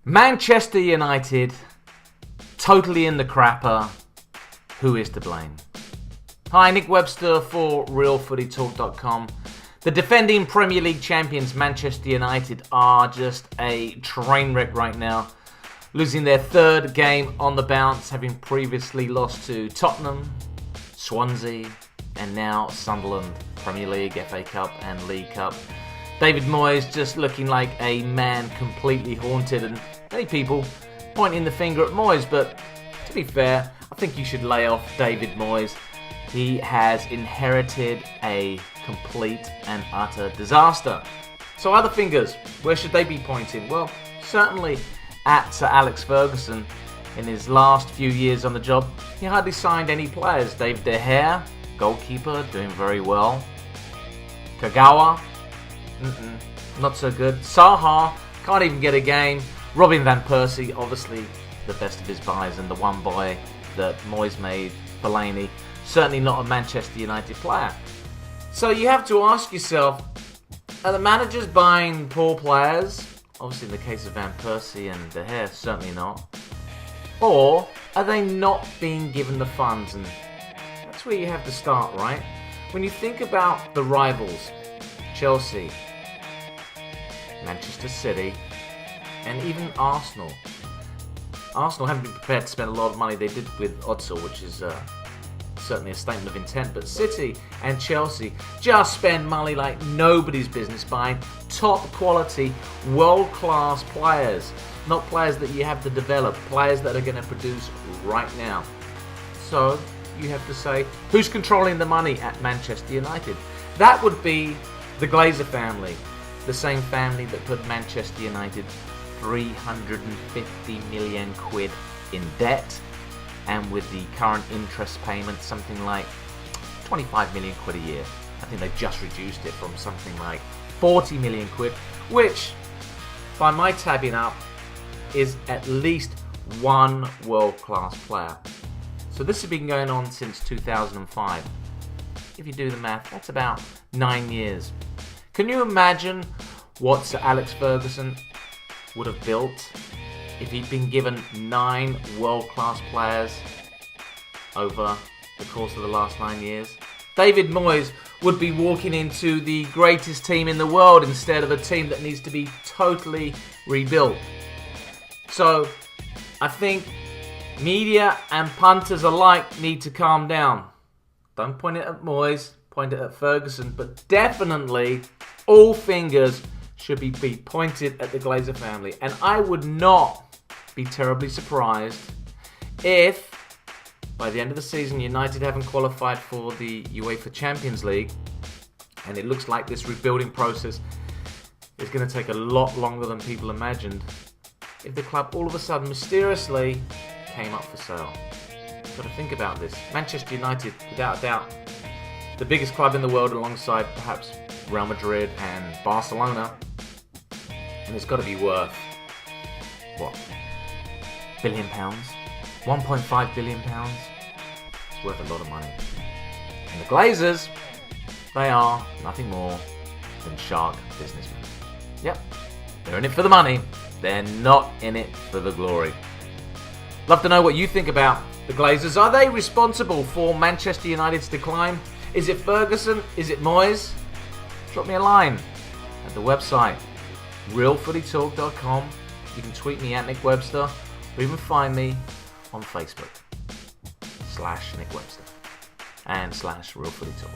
Manchester United, totally in the crapper. Who is to blame? Hi, Nick Webster for RealFootyTalk.com. The defending Premier League champions Manchester United are just a train wreck right now, losing their third game on the bounce, having previously lost to Tottenham, Swansea, and now Sunderland, Premier League, FA Cup and League Cup. David Moyes just looking like a man completely haunted, and many people pointing the finger at Moyes, but to be fair, I think you should lay off David Moyes. He has inherited a complete and utter disaster. So other fingers, where should they be pointing? Well, certainly at Sir Alex Ferguson. In his last few years on the job, he hardly signed any players. David De Gea, goalkeeper, doing very well. Kagawa, not so good. Saha, can't even get a game. Robin Van Persie, obviously the best of his buys, and the one boy that Moyes made, Fellaini, certainly not a Manchester United player. So you have to ask yourself, are the managers buying poor players? Obviously in the case of Van Persie and De Gea, certainly not. Or are they not being given the funds? And that's where you have to start, right? When you think about the rivals, Chelsea, Manchester City, and even Arsenal. Arsenal haven't been prepared to spend a lot of money. They did with Ozil, which is certainly a statement of intent. But City and Chelsea just spend money like nobody's business buying top quality, world-class players. Not players that you have to develop, players that are going to produce right now. So you have to say, who's controlling the money at Manchester United? That would be the Glazer family, the same family that put Manchester United 350 million quid in debt, and with the current interest payment, something like 25 million quid a year. I think they've just reduced it from something like 40 million quid, which, by my tabbing up, is at least one world-class player. So this has been going on since 2005. If you do the math, that's about 9 years. Can you imagine what Sir Alex Ferguson would have built if he'd been given 9 world-class players over the course of the last 9 years? David Moyes would be walking into the greatest team in the world instead of a team that needs to be totally rebuilt. So I think media and punters alike need to calm down. Don't point it at Moyes, point it at Ferguson, but definitely all fingers should be pointed at the Glazer family. And I would not be terribly surprised if by the end of the season United haven't qualified for the UEFA Champions League, and it looks like this rebuilding process is going to take a lot longer than people imagined, if the club all of a sudden mysteriously came up for sale. Got to think about this. Manchester United, without a doubt, the biggest club in the world alongside perhaps Real Madrid and Barcelona, and it's got to be worth what? £1 billion? 1.5 billion pounds? It's worth a lot of money. And the Glazers, they are nothing more than shark businessmen. Yep, they're in it for the money. They're not in it for the glory. Love to know what you think about the Glazers. Are they responsible for Manchester United's decline? Is it Ferguson? Is it Moyes? Drop me a line at the website, realfootytalk.com. You can tweet me at Nick Webster, or even find me on Facebook, /Nick Webster and /RealFootyTalk.